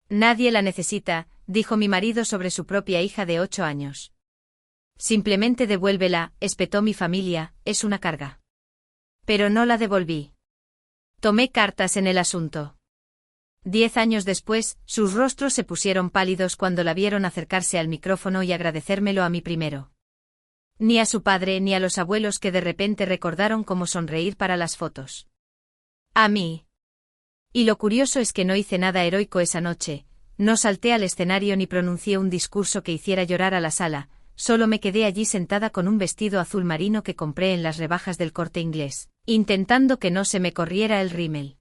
Nadie la necesita, dijo mi marido sobre su propia hija de 8 años. Simplemente devuélvela, espetó mi familia, es una carga. Pero no la devolví. Tomé cartas en el asunto. 10 años después, sus rostros se pusieron pálidos cuando la vieron acercarse al micrófono y agradecérmelo a mí primero. Ni a su padre ni a los abuelos que de repente recordaron cómo sonreír para las fotos. A mí. Y lo curioso es que no hice nada heroico esa noche, no salté al escenario ni pronuncié un discurso que hiciera llorar a la sala, solo me quedé allí sentada con un vestido azul marino que compré en las rebajas del Corte Inglés, intentando que no se me corriera el rímel.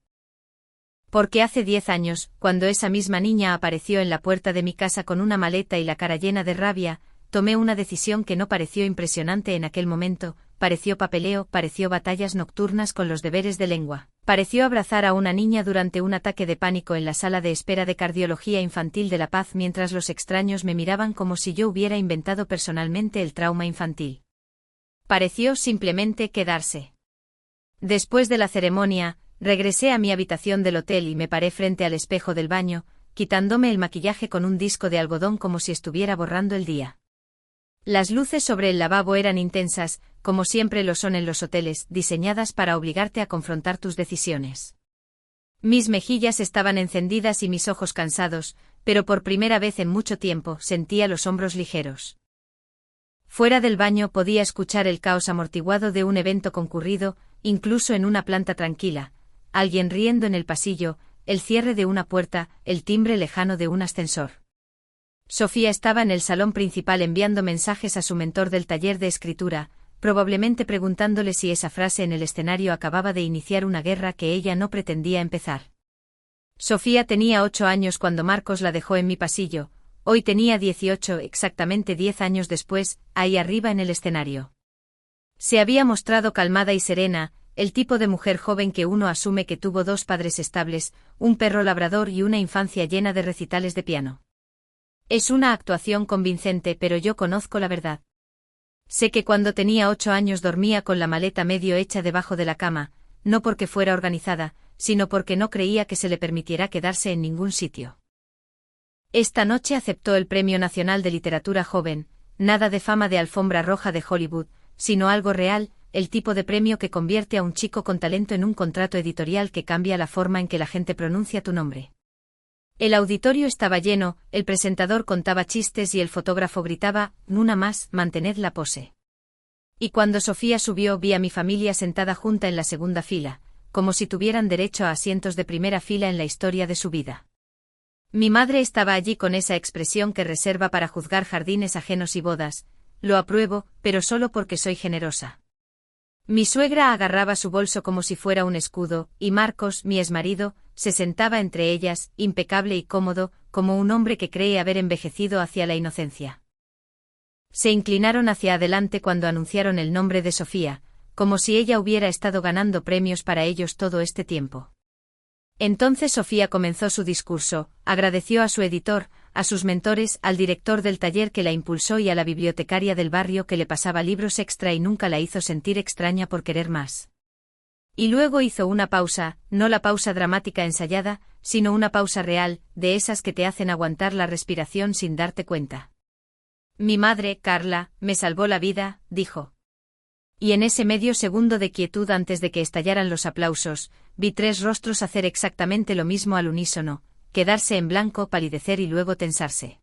Porque hace 10 años, cuando esa misma niña apareció en la puerta de mi casa con una maleta y la cara llena de rabia, tomé una decisión que no pareció impresionante en aquel momento, pareció papeleo, pareció batallas nocturnas con los deberes de lengua, pareció abrazar a una niña durante un ataque de pánico en la sala de espera de cardiología infantil de La Paz mientras los extraños me miraban como si yo hubiera inventado personalmente el trauma infantil. Pareció simplemente quedarse. Después de la ceremonia, regresé a mi habitación del hotel y me paré frente al espejo del baño, quitándome el maquillaje con un disco de algodón como si estuviera borrando el día. Las luces sobre el lavabo eran intensas, como siempre lo son en los hoteles, diseñadas para obligarte a confrontar tus decisiones. Mis mejillas estaban encendidas y mis ojos cansados, pero por primera vez en mucho tiempo sentía los hombros ligeros. Fuera del baño podía escuchar el caos amortiguado de un evento concurrido, incluso en una planta tranquila, alguien riendo en el pasillo, el cierre de una puerta, el timbre lejano de un ascensor. Sofía estaba en el salón principal enviando mensajes a su mentor del taller de escritura, probablemente preguntándole si esa frase en el escenario acababa de iniciar una guerra que ella no pretendía empezar. Sofía tenía 8 años cuando Marcos la dejó en mi pasillo, hoy tenía 18, exactamente 10 años después, ahí arriba en el escenario. Se había mostrado calmada y serena, el tipo de mujer joven que uno asume que tuvo 2 padres estables, un perro labrador y una infancia llena de recitales de piano. Es una actuación convincente, pero yo conozco la verdad. Sé que cuando tenía 8 años dormía con la maleta medio hecha debajo de la cama, no porque fuera organizada, sino porque no creía que se le permitiera quedarse en ningún sitio. Esta noche aceptó el Premio Nacional de Literatura Joven, nada de fama de alfombra roja de Hollywood, sino algo real, el tipo de premio que convierte a un chico con talento en un contrato editorial que cambia la forma en que la gente pronuncia tu nombre. El auditorio estaba lleno, el presentador contaba chistes y el fotógrafo gritaba, «Una más, mantened la pose». Y cuando Sofía subió vi a mi familia sentada junta en la segunda fila, como si tuvieran derecho a asientos de primera fila en la historia de su vida. Mi madre estaba allí con esa expresión que reserva para juzgar jardines ajenos y bodas, lo apruebo, pero solo porque soy generosa. Mi suegra agarraba su bolso como si fuera un escudo, y Marcos, mi exmarido, se sentaba entre ellas, impecable y cómodo, como un hombre que cree haber envejecido hacia la inocencia. Se inclinaron hacia adelante cuando anunciaron el nombre de Sofía, como si ella hubiera estado ganando premios para ellos todo este tiempo. Entonces Sofía comenzó su discurso, agradeció a su editor, a sus mentores, al director del taller que la impulsó y a la bibliotecaria del barrio que le pasaba libros extra y nunca la hizo sentir extraña por querer más. Y luego hizo una pausa, no la pausa dramática ensayada, sino una pausa real, de esas que te hacen aguantar la respiración sin darte cuenta. Mi madre, Carla, me salvó la vida, dijo. Y en ese medio segundo de quietud antes de que estallaran los aplausos, vi 3 rostros hacer exactamente lo mismo al unísono, quedarse en blanco, palidecer y luego tensarse.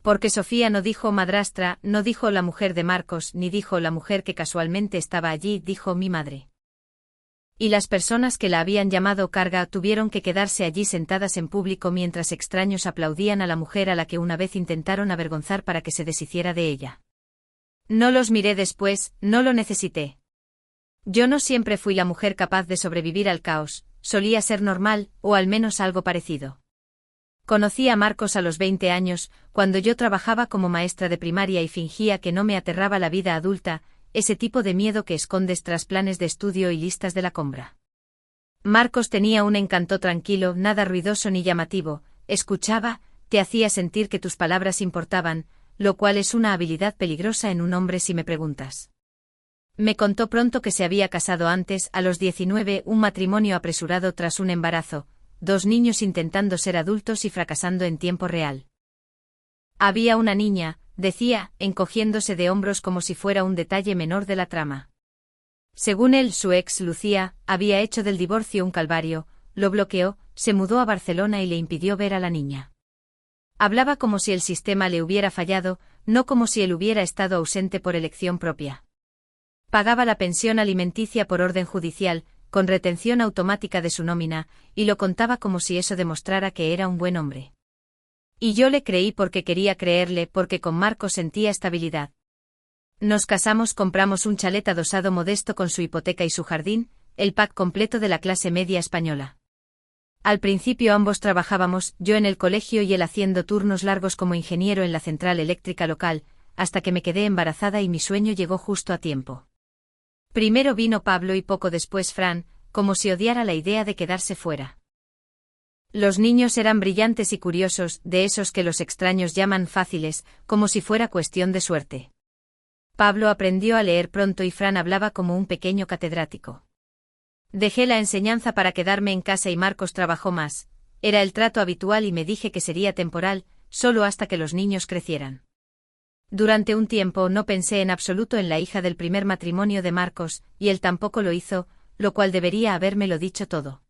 Porque Sofía no dijo madrastra, no dijo la mujer de Marcos, ni dijo la mujer que casualmente estaba allí, dijo mi madre. Y las personas que la habían llamado carga tuvieron que quedarse allí sentadas en público mientras extraños aplaudían a la mujer a la que una vez intentaron avergonzar para que se deshiciera de ella. No los miré después, no lo necesité. Yo no siempre fui la mujer capaz de sobrevivir al caos, solía ser normal, o al menos algo parecido. Conocí a Marcos a los 20 años, cuando yo trabajaba como maestra de primaria y fingía que no me aterraba la vida adulta, ese tipo de miedo que escondes tras planes de estudio y listas de la compra. Marcos tenía un encanto tranquilo, nada ruidoso ni llamativo, escuchaba, te hacía sentir que tus palabras importaban, lo cual es una habilidad peligrosa en un hombre si me preguntas. Me contó pronto que se había casado antes, a los 19, un matrimonio apresurado tras un embarazo, dos niños intentando ser adultos y fracasando en tiempo real. Había una niña, decía, encogiéndose de hombros como si fuera un detalle menor de la trama. Según él, su ex, Lucía, había hecho del divorcio un calvario, lo bloqueó, se mudó a Barcelona y le impidió ver a la niña. Hablaba como si el sistema le hubiera fallado, no como si él hubiera estado ausente por elección propia. Pagaba la pensión alimenticia por orden judicial, con retención automática de su nómina, y lo contaba como si eso demostrara que era un buen hombre. Y yo le creí porque quería creerle, porque con Marcos sentía estabilidad. Nos casamos, compramos un chalet adosado modesto con su hipoteca y su jardín, el pack completo de la clase media española. Al principio ambos trabajábamos, yo en el colegio y él haciendo turnos largos como ingeniero en la central eléctrica local, hasta que me quedé embarazada y mi sueño llegó justo a tiempo. Primero vino Pablo y poco después Fran, como si odiara la idea de quedarse fuera. Los niños eran brillantes y curiosos, de esos que los extraños llaman fáciles, como si fuera cuestión de suerte. Pablo aprendió a leer pronto y Fran hablaba como un pequeño catedrático. Dejé la enseñanza para quedarme en casa y Marcos trabajó más. Era el trato habitual y me dije que sería temporal, solo hasta que los niños crecieran. Durante un tiempo no pensé en absoluto en la hija del primer matrimonio de Marcos, y él tampoco lo hizo, lo cual debería habérmelo dicho todo.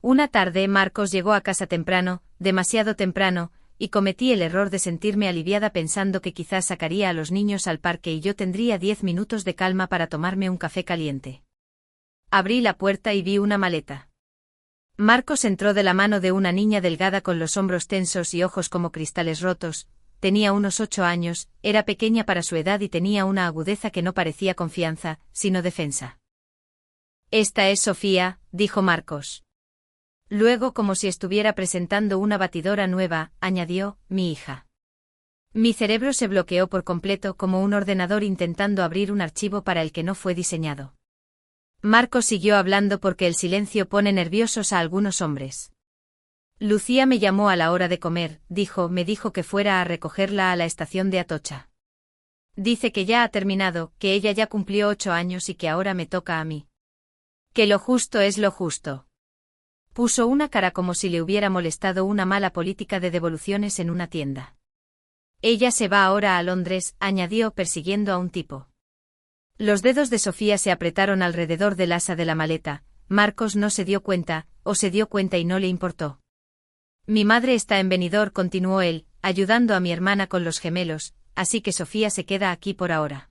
Una tarde Marcos llegó a casa temprano, demasiado temprano, y cometí el error de sentirme aliviada pensando que quizás sacaría a los niños al parque y yo tendría 10 minutos de calma para tomarme un café caliente. Abrí la puerta y vi una maleta. Marcos entró de la mano de una niña delgada con los hombros tensos y ojos como cristales rotos. Tenía unos 8 años, era pequeña para su edad y tenía una agudeza que no parecía confianza, sino defensa. «Esta es Sofía», dijo Marcos. Luego, como si estuviera presentando una batidora nueva, añadió, «mi hija». Mi cerebro se bloqueó por completo como un ordenador intentando abrir un archivo para el que no fue diseñado. Marcos siguió hablando porque el silencio pone nerviosos a algunos hombres. Lucía me llamó a la hora de comer, me dijo que fuera a recogerla a la estación de Atocha. Dice que ya ha terminado, que ella ya cumplió 8 años y que ahora me toca a mí. Que lo justo es lo justo. Puso una cara como si le hubiera molestado una mala política de devoluciones en una tienda. Ella se va ahora a Londres, añadió persiguiendo a un tipo. Los dedos de Sofía se apretaron alrededor del asa de la maleta. Marcos no se dio cuenta, o se dio cuenta y no le importó. Mi madre está en Benidorm, continuó él, ayudando a mi hermana con los gemelos, así que Sofía se queda aquí por ahora.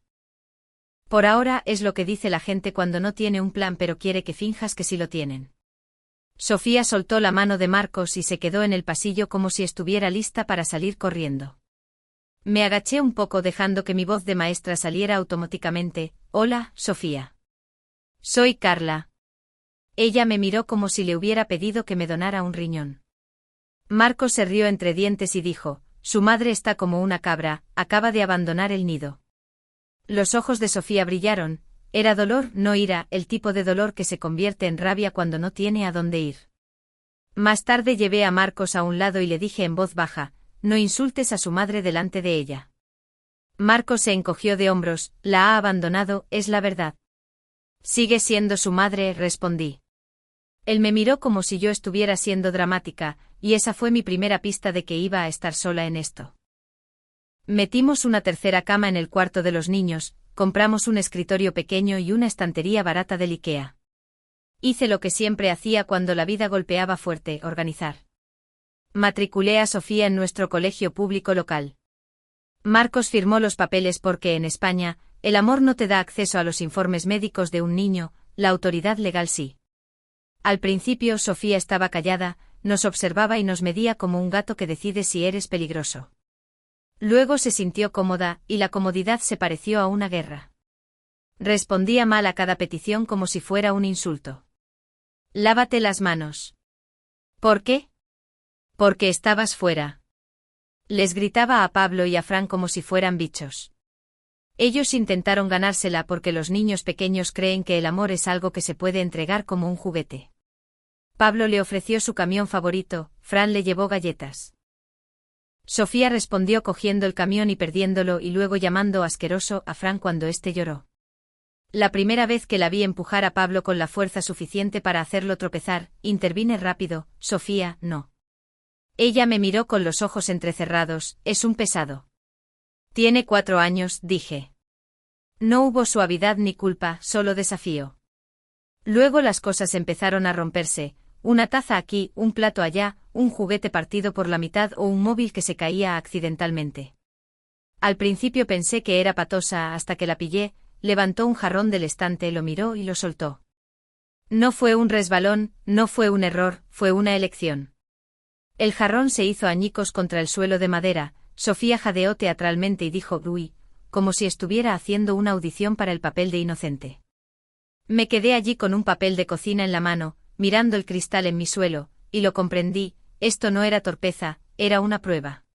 Por ahora es lo que dice la gente cuando no tiene un plan pero quiere que finjas que sí lo tienen. Sofía soltó la mano de Marcos y se quedó en el pasillo como si estuviera lista para salir corriendo. Me agaché un poco dejando que mi voz de maestra saliera automáticamente. «Hola, Sofía. Soy Carla». Ella me miró como si le hubiera pedido que me donara un riñón. Marcos se rió entre dientes y dijo, «Su madre está como una cabra, acaba de abandonar el nido». Los ojos de Sofía brillaron. Era dolor, no ira, el tipo de dolor que se convierte en rabia cuando no tiene a dónde ir. Más tarde llevé a Marcos a un lado y le dije en voz baja, «No insultes a su madre delante de ella». Marcos se encogió de hombros, «La ha abandonado, es la verdad». «Sigue siendo su madre», respondí. Él me miró como si yo estuviera siendo dramática, y esa fue mi primera pista de que iba a estar sola en esto. Metimos una tercera cama en el cuarto de los niños, compramos un escritorio pequeño y una estantería barata del IKEA. Hice lo que siempre hacía cuando la vida golpeaba fuerte, organizar. Matriculé a Sofía en nuestro colegio público local. Marcos firmó los papeles porque en España, el amor no te da acceso a los informes médicos de un niño, la autoridad legal sí. Al principio Sofía estaba callada, nos observaba y nos medía como un gato que decide si eres peligroso. Luego se sintió cómoda, y la comodidad se pareció a una guerra. Respondía mal a cada petición como si fuera un insulto. «Lávate las manos». «¿Por qué?» «Porque estabas fuera». Les gritaba a Pablo y a Fran como si fueran bichos. Ellos intentaron ganársela porque los niños pequeños creen que el amor es algo que se puede entregar como un juguete. Pablo le ofreció su camión favorito, Fran le llevó galletas. Sofía respondió cogiendo el camión y perdiéndolo y luego llamando asqueroso a Fran cuando éste lloró. La primera vez que la vi empujar a Pablo con la fuerza suficiente para hacerlo tropezar, intervine rápido: Sofía, no. Ella me miró con los ojos entrecerrados: es un pesado. Tiene 4 años, dije. No hubo suavidad ni culpa, solo desafío. Luego las cosas empezaron a romperse: una taza aquí, un plato allá, un juguete partido por la mitad o un móvil que se caía accidentalmente. Al principio pensé que era patosa hasta que la pillé. Levantó un jarrón del estante, lo miró y lo soltó. No fue un resbalón, no fue un error, fue una elección. El jarrón se hizo añicos contra el suelo de madera. Sofía jadeó teatralmente y dijo «uy», como si estuviera haciendo una audición para el papel de inocente. Me quedé allí con un papel de cocina en la mano, mirando el cristal en mi suelo, y lo comprendí: esto no era torpeza, era una prueba.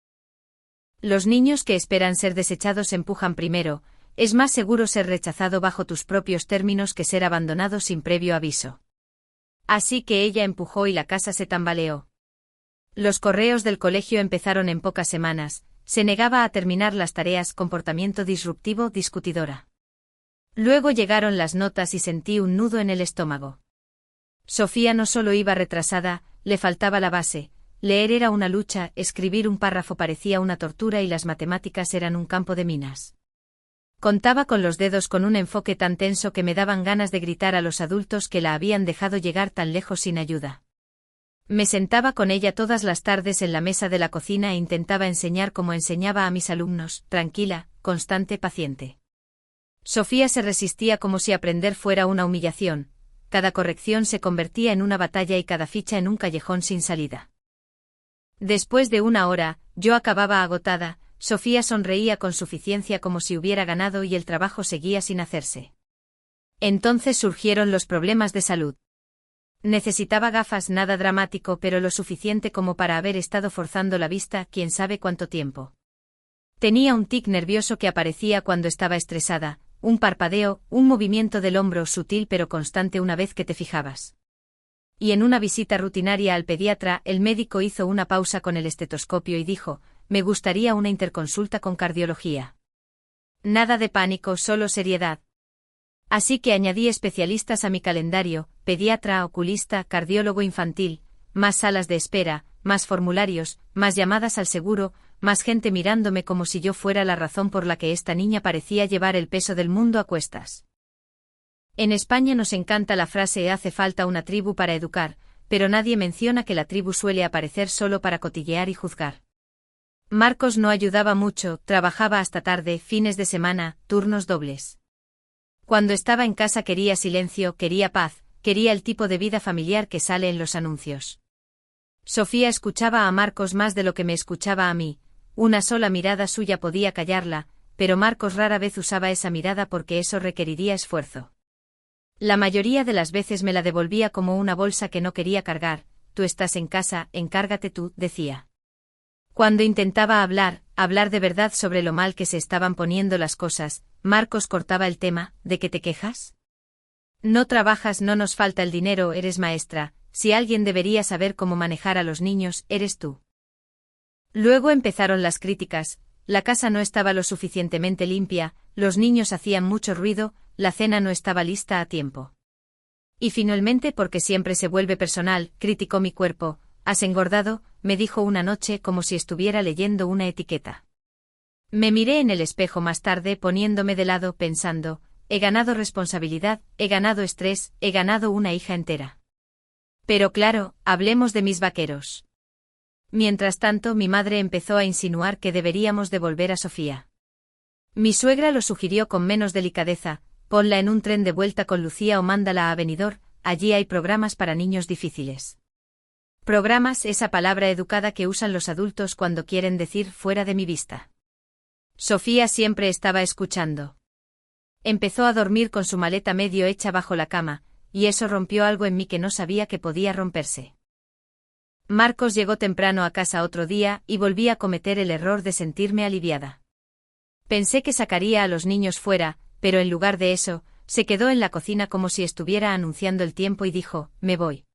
Los niños que esperan ser desechados empujan primero. Es más seguro ser rechazado bajo tus propios términos que ser abandonado sin previo aviso. Así que ella empujó y la casa se tambaleó. Los correos del colegio empezaron en pocas semanas. Se negaba a terminar las tareas: comportamiento disruptivo, discutidora. Luego llegaron las notas y sentí un nudo en el estómago. Sofía no solo iba retrasada, le faltaba la base. Leer era una lucha, escribir un párrafo parecía una tortura y las matemáticas eran un campo de minas. Contaba con los dedos con un enfoque tan tenso que me daban ganas de gritar a los adultos que la habían dejado llegar tan lejos sin ayuda. Me sentaba con ella todas las tardes en la mesa de la cocina e intentaba enseñar como enseñaba a mis alumnos: tranquila, constante, paciente. Sofía se resistía como si aprender fuera una humillación. Cada corrección se convertía en una batalla y cada ficha en un callejón sin salida. Después de 1 hora, yo acababa agotada. Sofía sonreía con suficiencia como si hubiera ganado y el trabajo seguía sin hacerse. Entonces surgieron los problemas de salud. Necesitaba gafas, nada dramático, pero lo suficiente como para haber estado forzando la vista quién sabe cuánto tiempo. Tenía un tic nervioso que aparecía cuando estaba estresada, un parpadeo, un movimiento del hombro sutil pero constante una vez que te fijabas. Y en una visita rutinaria al pediatra, el médico hizo una pausa con el estetoscopio y dijo: me gustaría una interconsulta con cardiología. Nada de pánico, solo seriedad. Así que añadí especialistas a mi calendario: pediatra, oculista, cardiólogo infantil, más salas de espera, más formularios, más llamadas al seguro, más gente mirándome como si yo fuera la razón por la que esta niña parecía llevar el peso del mundo a cuestas. En España nos encanta la frase «hace falta una tribu para educar», pero nadie menciona que la tribu suele aparecer solo para cotillear y juzgar. Marcos no ayudaba mucho, trabajaba hasta tarde, fines de semana, turnos dobles. Cuando estaba en casa quería silencio, quería paz, quería el tipo de vida familiar que sale en los anuncios. Sofía escuchaba a Marcos más de lo que me escuchaba a mí. Una sola mirada suya podía callarla, pero Marcos rara vez usaba esa mirada porque eso requeriría esfuerzo. La mayoría de las veces me la devolvía como una bolsa que no quería cargar. Tú estás en casa, encárgate tú, decía. Cuando intentaba hablar de verdad sobre lo mal que se estaban poniendo las cosas, Marcos cortaba el tema: ¿de qué te quejas? No trabajas, no nos falta el dinero, eres maestra, si alguien debería saber cómo manejar a los niños, eres tú. Luego empezaron las críticas: la casa no estaba lo suficientemente limpia, los niños hacían mucho ruido, la cena no estaba lista a tiempo. Y finalmente, porque siempre se vuelve personal, criticó mi cuerpo. «Has engordado», me dijo una noche como si estuviera leyendo una etiqueta. Me miré en el espejo más tarde poniéndome de lado pensando: he ganado responsabilidad, he ganado estrés, he ganado una hija entera. Pero claro, hablemos de mis vaqueros. Mientras tanto, mi madre empezó a insinuar que deberíamos devolver a Sofía. Mi suegra lo sugirió con menos delicadeza: ponla en un tren de vuelta con Lucía o mándala a Benidorm, allí hay programas para niños difíciles. Programas, esa palabra educada que usan los adultos cuando quieren decir fuera de mi vista. Sofía siempre estaba escuchando. Empezó a dormir con su maleta medio hecha bajo la cama, y eso rompió algo en mí que no sabía que podía romperse. Marcos llegó temprano a casa otro día y volví a cometer el error de sentirme aliviada. Pensé que sacaría a los niños fuera, pero en lugar de eso, se quedó en la cocina como si estuviera anunciando el tiempo y dijo: me voy.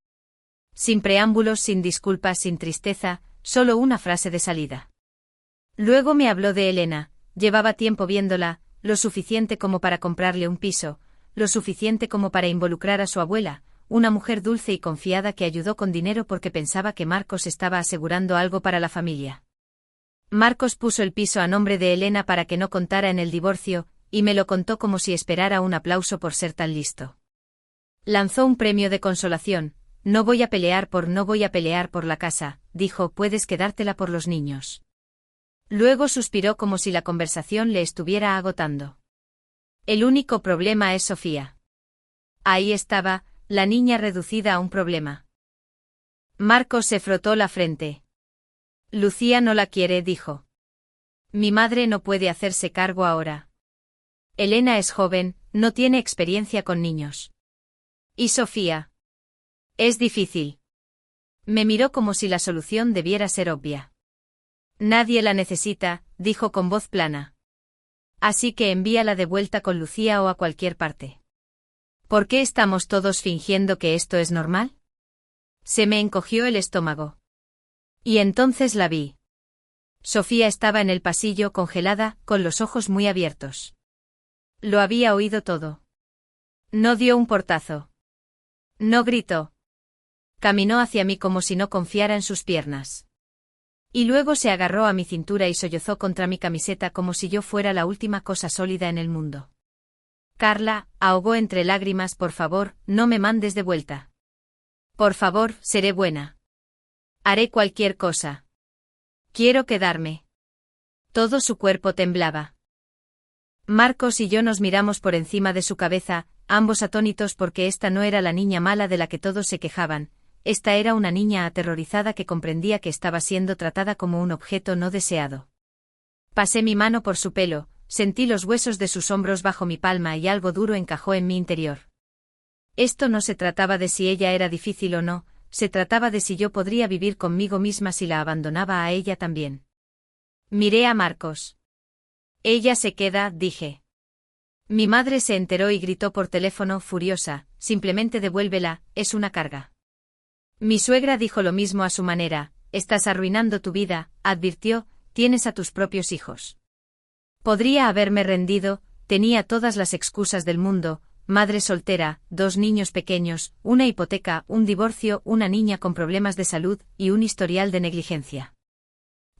Sin preámbulos, sin disculpas, sin tristeza, solo una frase de salida. Luego me habló de Elena. Llevaba tiempo viéndola, lo suficiente como para comprarle un piso, lo suficiente como para involucrar a su abuela, una mujer dulce y confiada que ayudó con dinero porque pensaba que Marcos estaba asegurando algo para la familia. Marcos puso el piso a nombre de Elena para que no contara en el divorcio, y me lo contó como si esperara un aplauso por ser tan listo. Lanzó un premio de consolación. No voy a pelear por la casa, dijo, puedes quedártela por los niños. Luego suspiró como si la conversación le estuviera agotando. El único problema es Sofía. Ahí estaba, la niña reducida a un problema. Marcos se frotó la frente. Lucía no la quiere, dijo. Mi madre no puede hacerse cargo ahora. Elena es joven, no tiene experiencia con niños. ¿Y Sofía? Es difícil. Me miró como si la solución debiera ser obvia. Nadie la necesita, dijo con voz plana. Así que envíala de vuelta con Lucía o a cualquier parte. ¿Por qué estamos todos fingiendo que esto es normal? Se me encogió el estómago. Y entonces la vi. Sofía estaba en el pasillo congelada, con los ojos muy abiertos. Lo había oído todo. No dio un portazo. No gritó. Caminó hacia mí como si no confiara en sus piernas. Y luego se agarró a mi cintura y sollozó contra mi camiseta como si yo fuera la última cosa sólida en el mundo. Carla, ahogó entre lágrimas, por favor, no me mandes de vuelta. Por favor, seré buena. Haré cualquier cosa. Quiero quedarme. Todo su cuerpo temblaba. Marcos y yo nos miramos por encima de su cabeza, ambos atónitos porque esta no era la niña mala de la que todos se quejaban, esta era una niña aterrorizada que comprendía que estaba siendo tratada como un objeto no deseado. Pasé mi mano por su pelo, sentí los huesos de sus hombros bajo mi palma y algo duro encajó en mi interior. Esto no se trataba de si ella era difícil o no, se trataba de si yo podría vivir conmigo misma si la abandonaba a ella también. Miré a Marcos. Ella se queda, dije. Mi madre se enteró y gritó por teléfono, furiosa, simplemente devuélvela, es una carga. Mi suegra dijo lo mismo a su manera, estás arruinando tu vida, advirtió, tienes a tus propios hijos. Podría haberme rendido, tenía todas las excusas del mundo, madre soltera, 2 niños pequeños, una hipoteca, un divorcio, una niña con problemas de salud y un historial de negligencia.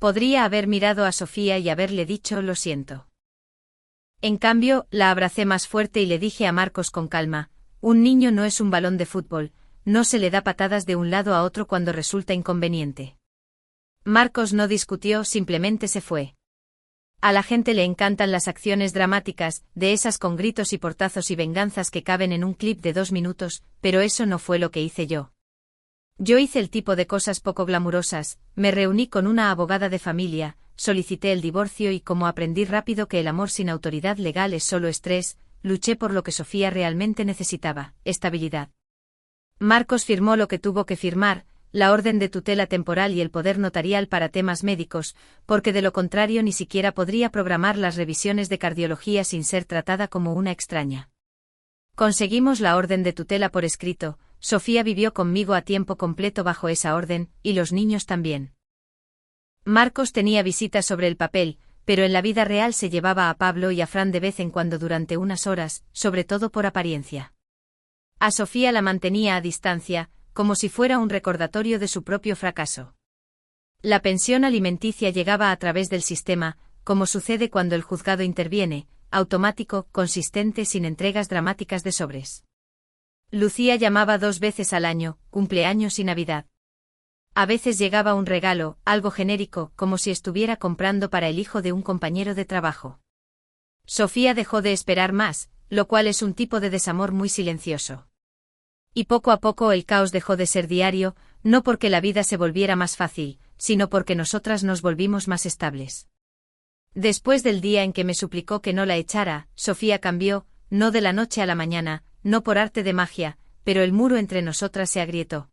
Podría haber mirado a Sofía y haberle dicho lo siento. En cambio, la abracé más fuerte y le dije a Marcos con calma, un niño no es un balón de fútbol, no se le da patadas de un lado a otro cuando resulta inconveniente. Marcos no discutió, simplemente se fue. A la gente le encantan las acciones dramáticas, de esas con gritos y portazos y venganzas que caben en un clip de 2 minutos, pero eso no fue lo que hice yo. Yo hice el tipo de cosas poco glamurosas, me reuní con una abogada de familia, solicité el divorcio y como aprendí rápido que el amor sin autoridad legal es solo estrés, luché por lo que Sofía realmente necesitaba, estabilidad. Marcos firmó lo que tuvo que firmar, la orden de tutela temporal y el poder notarial para temas médicos, porque de lo contrario ni siquiera podría programar las revisiones de cardiología sin ser tratada como una extraña. Conseguimos la orden de tutela por escrito, Sofía vivió conmigo a tiempo completo bajo esa orden, y los niños también. Marcos tenía visitas sobre el papel, pero en la vida real se llevaba a Pablo y a Fran de vez en cuando durante unas horas, sobre todo por apariencia. A Sofía la mantenía a distancia, como si fuera un recordatorio de su propio fracaso. La pensión alimenticia llegaba a través del sistema, como sucede cuando el juzgado interviene, automático, consistente, sin entregas dramáticas de sobres. Lucía llamaba 2 veces al año, cumpleaños y Navidad. A veces llegaba un regalo, algo genérico, como si estuviera comprando para el hijo de un compañero de trabajo. Sofía dejó de esperar más, lo cual es un tipo de desamor muy silencioso. Y poco a poco el caos dejó de ser diario, no porque la vida se volviera más fácil, sino porque nosotras nos volvimos más estables. Después del día en que me suplicó que no la echara, Sofía cambió, no de la noche a la mañana, no por arte de magia, pero el muro entre nosotras se agrietó.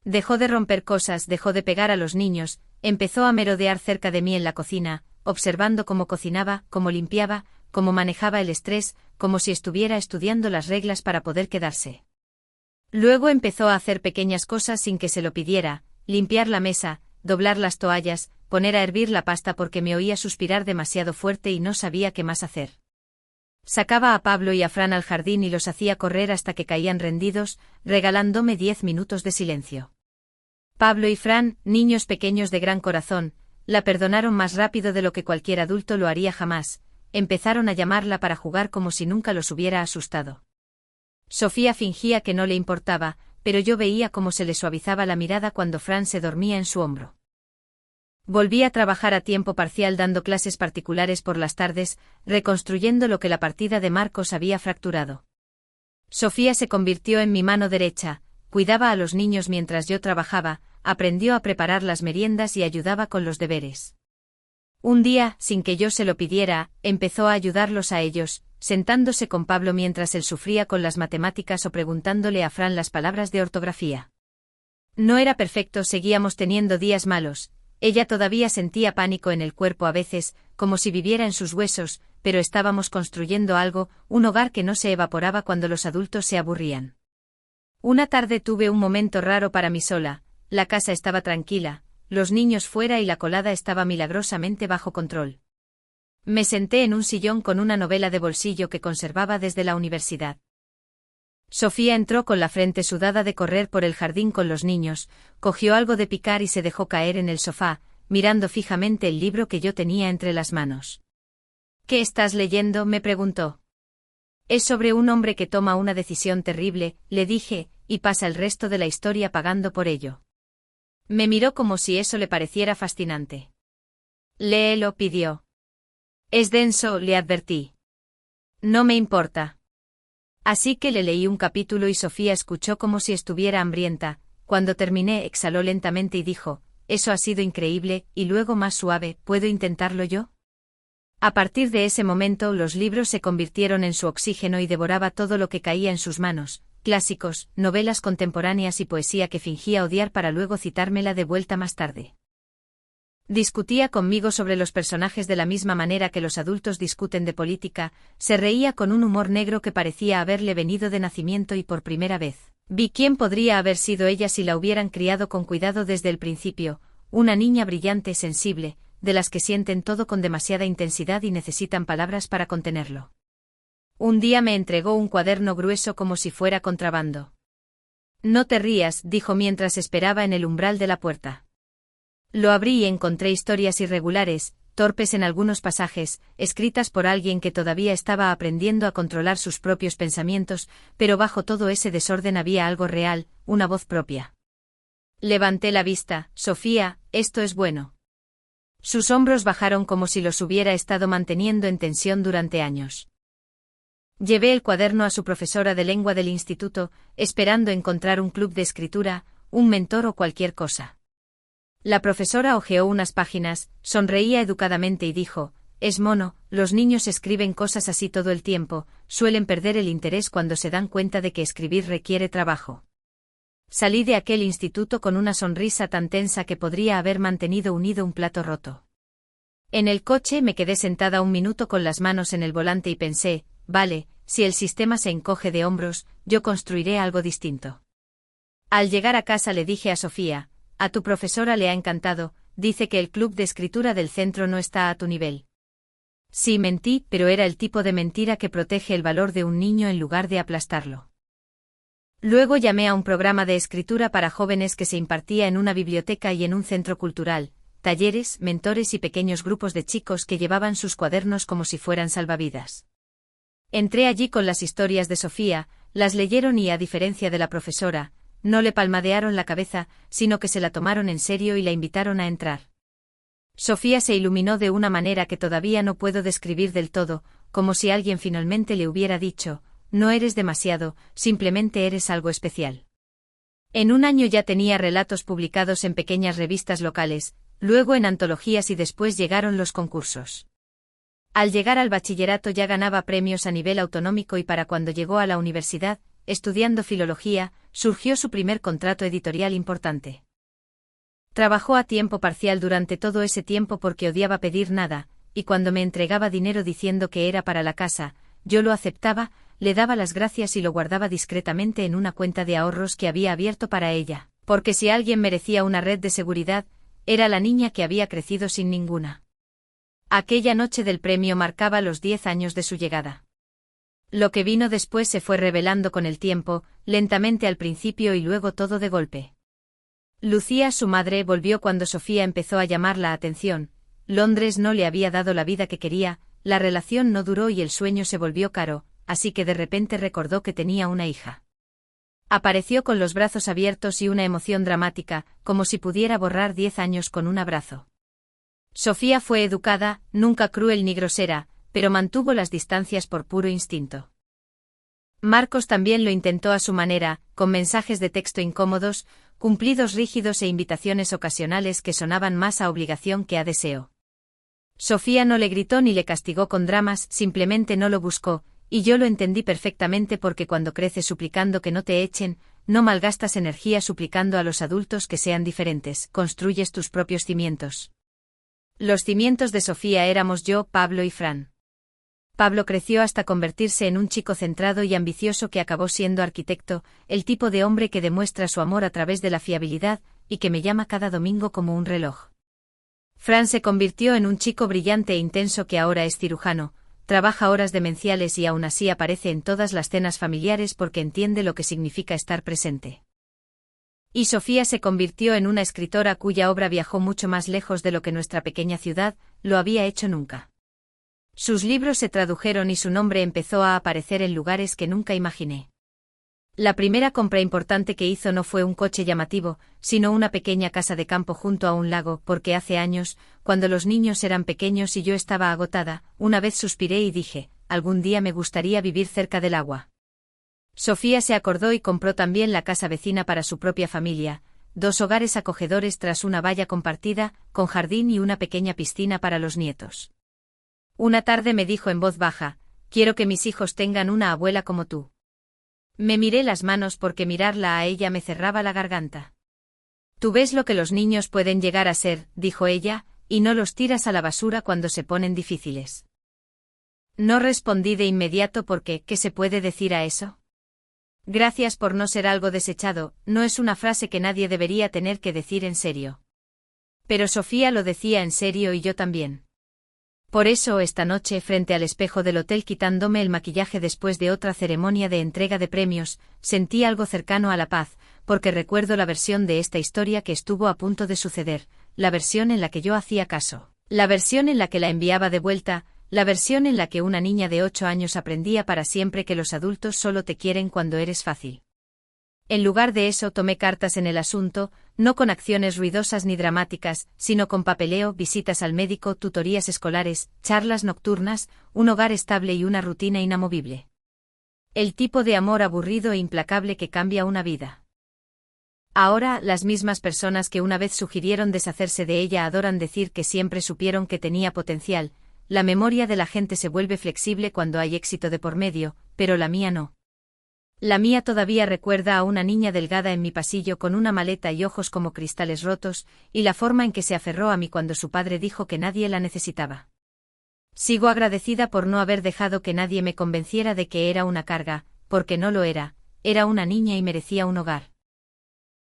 Dejó de romper cosas, dejó de pegar a los niños, empezó a merodear cerca de mí en la cocina, observando cómo cocinaba, cómo limpiaba, cómo manejaba el estrés, como si estuviera estudiando las reglas para poder quedarse. Luego empezó a hacer pequeñas cosas sin que se lo pidiera, limpiar la mesa, doblar las toallas, poner a hervir la pasta porque me oía suspirar demasiado fuerte y no sabía qué más hacer. Sacaba a Pablo y a Fran al jardín y los hacía correr hasta que caían rendidos, regalándome 10 minutos de silencio. Pablo y Fran, niños pequeños de gran corazón, la perdonaron más rápido de lo que cualquier adulto lo haría jamás, empezaron a llamarla para jugar como si nunca los hubiera asustado. Sofía fingía que no le importaba, pero yo veía cómo se le suavizaba la mirada cuando Fran se dormía en su hombro. Volví a trabajar a tiempo parcial dando clases particulares por las tardes, reconstruyendo lo que la partida de Marcos había fracturado. Sofía se convirtió en mi mano derecha, cuidaba a los niños mientras yo trabajaba, aprendió a preparar las meriendas y ayudaba con los deberes. Un día, sin que yo se lo pidiera, empezó a ayudarlos a ellos, sentándose con Pablo mientras él sufría con las matemáticas o preguntándole a Fran las palabras de ortografía. No era perfecto, seguíamos teniendo días malos. Ella todavía sentía pánico en el cuerpo a veces, como si viviera en sus huesos, pero estábamos construyendo algo, un hogar que no se evaporaba cuando los adultos se aburrían. Una tarde tuve un momento raro para mí sola, la casa estaba tranquila, los niños fuera y la colada estaba milagrosamente bajo control. Me senté en un sillón con una novela de bolsillo que conservaba desde la universidad. Sofía entró con la frente sudada de correr por el jardín con los niños, cogió algo de picar y se dejó caer en el sofá, mirando fijamente el libro que yo tenía entre las manos. ¿Qué estás leyendo?, me preguntó. Es sobre un hombre que toma una decisión terrible, le dije, y pasa el resto de la historia pagando por ello. Me miró como si eso le pareciera fascinante. Léelo, pidió. Es denso, le advertí. No me importa. Así que le leí un capítulo y Sofía escuchó como si estuviera hambrienta. Cuando terminé exhaló lentamente y dijo, eso ha sido increíble, y luego más suave, ¿puedo intentarlo yo? A partir de ese momento los libros se convirtieron en su oxígeno y devoraba todo lo que caía en sus manos, clásicos, novelas contemporáneas y poesía que fingía odiar para luego citármela de vuelta más tarde. Discutía conmigo sobre los personajes de la misma manera que los adultos discuten de política, se reía con un humor negro que parecía haberle venido de nacimiento y por primera vez vi quién podría haber sido ella si la hubieran criado con cuidado desde el principio, una niña brillante, sensible, de las que sienten todo con demasiada intensidad y necesitan palabras para contenerlo. Un día me entregó un cuaderno grueso como si fuera contrabando. No te rías, dijo mientras esperaba en el umbral de la puerta. Lo abrí y encontré historias irregulares, torpes en algunos pasajes, escritas por alguien que todavía estaba aprendiendo a controlar sus propios pensamientos, pero bajo todo ese desorden había algo real, una voz propia. Levanté la vista, Sofía, esto es bueno. Sus hombros bajaron como si los hubiera estado manteniendo en tensión durante años. Llevé el cuaderno a su profesora de lengua del instituto, esperando encontrar un club de escritura, un mentor o cualquier cosa. La profesora hojeó unas páginas, sonreía educadamente y dijo, es mono, los niños escriben cosas así todo el tiempo, suelen perder el interés cuando se dan cuenta de que escribir requiere trabajo. Salí de aquel instituto con una sonrisa tan tensa que podría haber mantenido unido un plato roto. En el coche me quedé sentada un minuto con las manos en el volante y pensé, vale, si el sistema se encoge de hombros, yo construiré algo distinto. Al llegar a casa le dije a Sofía, a tu profesora le ha encantado, dice que el club de escritura del centro no está a tu nivel. Sí, mentí, pero era el tipo de mentira que protege el valor de un niño en lugar de aplastarlo. Luego llamé a un programa de escritura para jóvenes que se impartía en una biblioteca y en un centro cultural, talleres, mentores y pequeños grupos de chicos que llevaban sus cuadernos como si fueran salvavidas. Entré allí con las historias de Sofía, las leyeron y a diferencia de la profesora, no le palmadearon la cabeza, sino que se la tomaron en serio y la invitaron a entrar. Sofía se iluminó de una manera que todavía no puedo describir del todo, como si alguien finalmente le hubiera dicho, no eres demasiado, simplemente eres algo especial. En un año ya tenía relatos publicados en pequeñas revistas locales, luego en antologías y después llegaron los concursos. Al llegar al bachillerato ya ganaba premios a nivel autonómico y para cuando llegó a la universidad, estudiando filología, surgió su primer contrato editorial importante. Trabajó a tiempo parcial durante todo ese tiempo porque odiaba pedir nada, y cuando me entregaba dinero diciendo que era para la casa, yo lo aceptaba, le daba las gracias y lo guardaba discretamente en una cuenta de ahorros que había abierto para ella, porque si alguien merecía una red de seguridad, era la niña que había crecido sin ninguna. Aquella noche del premio marcaba los 10 años de su llegada. Lo que vino después se fue revelando con el tiempo, lentamente al principio y luego todo de golpe. Lucía, su madre, volvió cuando Sofía empezó a llamar la atención. Londres no le había dado la vida que quería, la relación no duró y el sueño se volvió caro, así que de repente recordó que tenía una hija. Apareció con los brazos abiertos y una emoción dramática, como si pudiera borrar 10 años con un abrazo. Sofía fue educada, nunca cruel ni grosera, pero mantuvo las distancias por puro instinto. Marcos también lo intentó a su manera, con mensajes de texto incómodos, cumplidos rígidos e invitaciones ocasionales que sonaban más a obligación que a deseo. Sofía no le gritó ni le castigó con dramas, simplemente no lo buscó, y yo lo entendí perfectamente porque cuando creces suplicando que no te echen, no malgastas energía suplicando a los adultos que sean diferentes, construyes tus propios cimientos. Los cimientos de Sofía éramos yo, Pablo y Fran. Pablo creció hasta convertirse en un chico centrado y ambicioso que acabó siendo arquitecto, el tipo de hombre que demuestra su amor a través de la fiabilidad, y que me llama cada domingo como un reloj. Fran se convirtió en un chico brillante e intenso que ahora es cirujano, trabaja horas demenciales y aún así aparece en todas las cenas familiares porque entiende lo que significa estar presente. Y Sofía se convirtió en una escritora cuya obra viajó mucho más lejos de lo que nuestra pequeña ciudad lo había hecho nunca. Sus libros se tradujeron y su nombre empezó a aparecer en lugares que nunca imaginé. La primera compra importante que hizo no fue un coche llamativo, sino una pequeña casa de campo junto a un lago, porque hace años, cuando los niños eran pequeños y yo estaba agotada, una vez suspiré y dije, algún día me gustaría vivir cerca del agua. Sofía se acordó y compró también la casa vecina para su propia familia, 2 hogares acogedores tras una valla compartida, con jardín y una pequeña piscina para los nietos. Una tarde me dijo en voz baja, quiero que mis hijos tengan una abuela como tú. Me miré las manos porque mirarla a ella me cerraba la garganta. Tú ves lo que los niños pueden llegar a ser, dijo ella, y no los tiras a la basura cuando se ponen difíciles. No respondí de inmediato porque, ¿qué se puede decir a eso? Gracias por no ser algo desechado, no es una frase que nadie debería tener que decir en serio. Pero Sofía lo decía en serio y yo también. Por eso esta noche frente al espejo del hotel quitándome el maquillaje después de otra ceremonia de entrega de premios, sentí algo cercano a la paz, porque recuerdo la versión de esta historia que estuvo a punto de suceder, la versión en la que yo hacía caso, la versión en la que la enviaba de vuelta, la versión en la que una niña de 8 años aprendía para siempre que los adultos solo te quieren cuando eres fácil. En lugar de eso tomé cartas en el asunto, no con acciones ruidosas ni dramáticas, sino con papeleo, visitas al médico, tutorías escolares, charlas nocturnas, un hogar estable y una rutina inamovible. El tipo de amor aburrido e implacable que cambia una vida. Ahora, las mismas personas que una vez sugirieron deshacerse de ella adoran decir que siempre supieron que tenía potencial. La memoria de la gente se vuelve flexible cuando hay éxito de por medio, pero la mía no. La mía todavía recuerda a una niña delgada en mi pasillo con una maleta y ojos como cristales rotos, y la forma en que se aferró a mí cuando su padre dijo que nadie la necesitaba. Sigo agradecida por no haber dejado que nadie me convenciera de que era una carga, porque no lo era, era una niña y merecía un hogar.